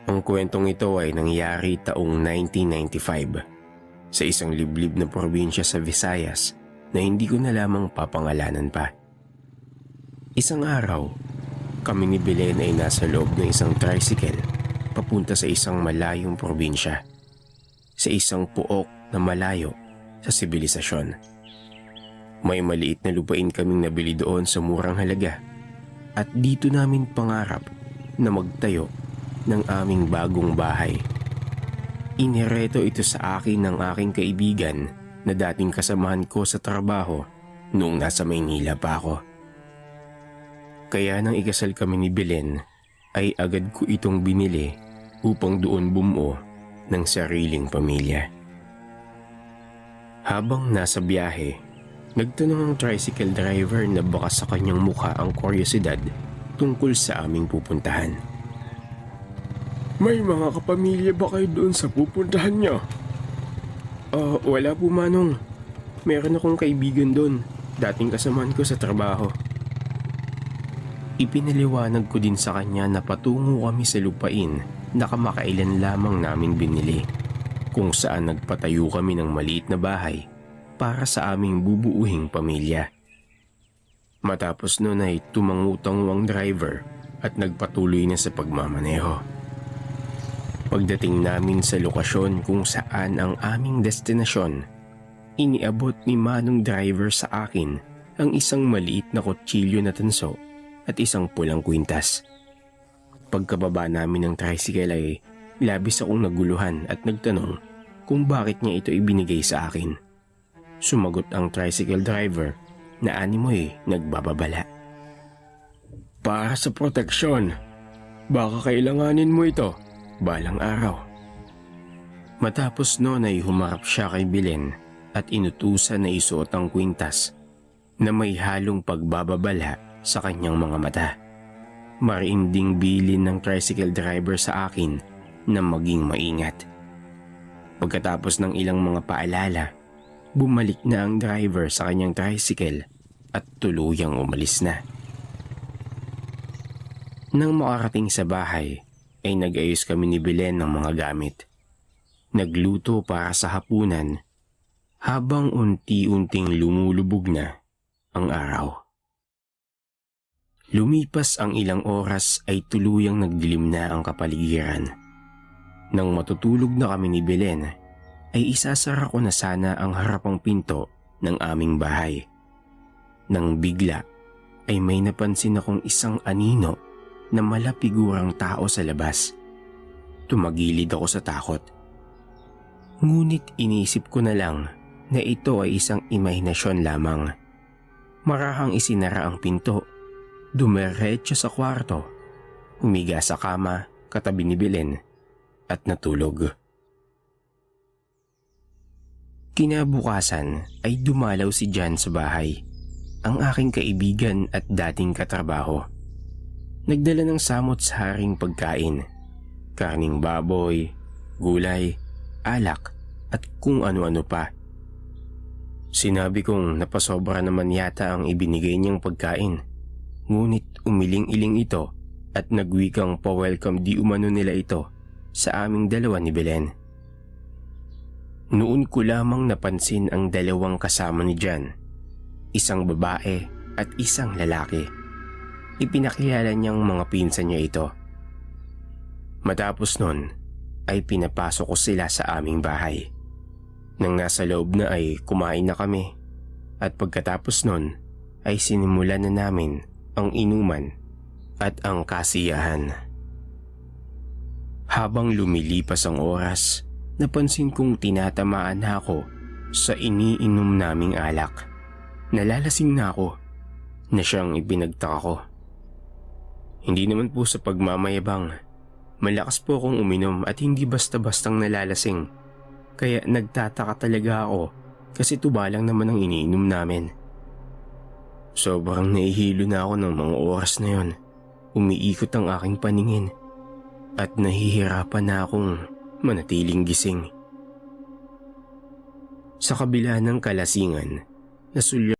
Ang kwentong ito ay nangyari taong 1995 sa isang liblib na probinsya sa Visayas na hindi ko na lamang papangalanan pa. Isang araw, kami ni Belen ay nasa loob ng isang tricycle papunta sa isang malayong probinsya, sa isang puok na malayo sa sibilisasyon. May maliit na lupain kaming nabili doon sa murang halaga at dito namin pangarap na magtayo ng aming bagong bahay. Inireto ito sa akin ng aking kaibigan na dating kasamahan ko sa trabaho noong nasa Maynila pa ako. Kaya nang ikasal kami ni Belen ay agad ko itong binili upang doon bumuo ng sariling pamilya. Habang nasa biyahe, nagtanong ang tricycle driver na baka sa kanyang mukha ang kuryosidad tungkol sa aming pupuntahan. May mga kapamilya ba kayo doon sa pupuntahan niyo? Wala po manong. Meron akong kaibigan doon. Dating kasamahan ko sa trabaho. Ipinaliwanag ko din sa kanya na patungo kami sa lupain na kamakailan lamang namin binili, kung saan nagpatayo kami ng maliit na bahay para sa aming bubuuhing pamilya. Matapos nun ay tumangutang ang driver at nagpatuloy na sa pagmamaneho. Pagdating namin sa lokasyon kung saan ang aming destinasyon, iniabot ni manong driver sa akin ang isang maliit na kutsilyo na tanso at isang pulang kwintas. Pagkababa namin ng tricycle ay labis akong naguluhan at nagtanong kung bakit niya ito ibinigay sa akin. Sumagot ang tricycle driver na animoy nagbababala. Para sa proteksyon. Baka kailanganin mo ito balang araw. Matapos noon ay humarap siya kay Belen at inutusan na isuot ang kwintas na may halong pagbababala sa kanyang mga mata. Mariinding bilin ng tricycle driver sa akin na maging maingat. Pagkatapos ng ilang mga paalala, bumalik na ang driver sa kanyang tricycle at tuluyang umalis na. Nang makarating sa bahay, ay nag-ayos kami ni Belen ng mga gamit. Nagluto para sa hapunan habang unti-unting lumulubog na ang araw. Lumipas ang ilang oras ay tuluyang nagdilim na ang kapaligiran. Nang matutulog na kami ni Belen, ay isasara ko na sana ang harapang pinto ng aming bahay. Nang bigla ay may napansin akong isang anino na malapigurang tao sa labas. Tumagilid ako sa takot. Ngunit inisip ko na lang na ito ay isang imahinasyon lamang. Marahang isinara ang pinto, dumiretso sa kwarto, humiga sa kama katabi ni Belen at natulog. Kinabukasan ay dumalaw si Jan sa bahay, ang aking kaibigan at dating katrabaho. Nagdala ng samot sa haring pagkain, karning baboy, gulay, alak at kung ano-ano pa. Sinabi kong napasobra naman yata ang ibinigay niyang pagkain, ngunit umiling-iling ito at nagwikang pa-welcome di umano nila ito sa aming dalawa ni Belen. Noon ko lamang napansin ang dalawang kasama ni Jan, isang babae at isang lalaki. Ipinakilala niyang mga pinsan niya ito. Matapos nun ay pinapasok ko sila sa aming bahay. Nang nasa loob na ay kumain na kami at pagkatapos nun ay sinimulan na namin ang inuman at ang kasiyahan. Habang lumilipas ang oras, napansin kong tinatamaan na ako sa iniinom naming alak. Nalalasing na ako na siyang ipinagtaka ko. Hindi naman po sa pagmamayabang. Malakas po akong uminom at hindi basta-bastang nalalasing. Kaya nagtataka talaga ako kasi tuba lang naman ang iniinom namin. Sobrang nahihilo na ako ng mga oras na yon. Umiikot ang aking paningin at nahihirapan na akong manatiling gising. Sa kabila ng kalasingan, nasulya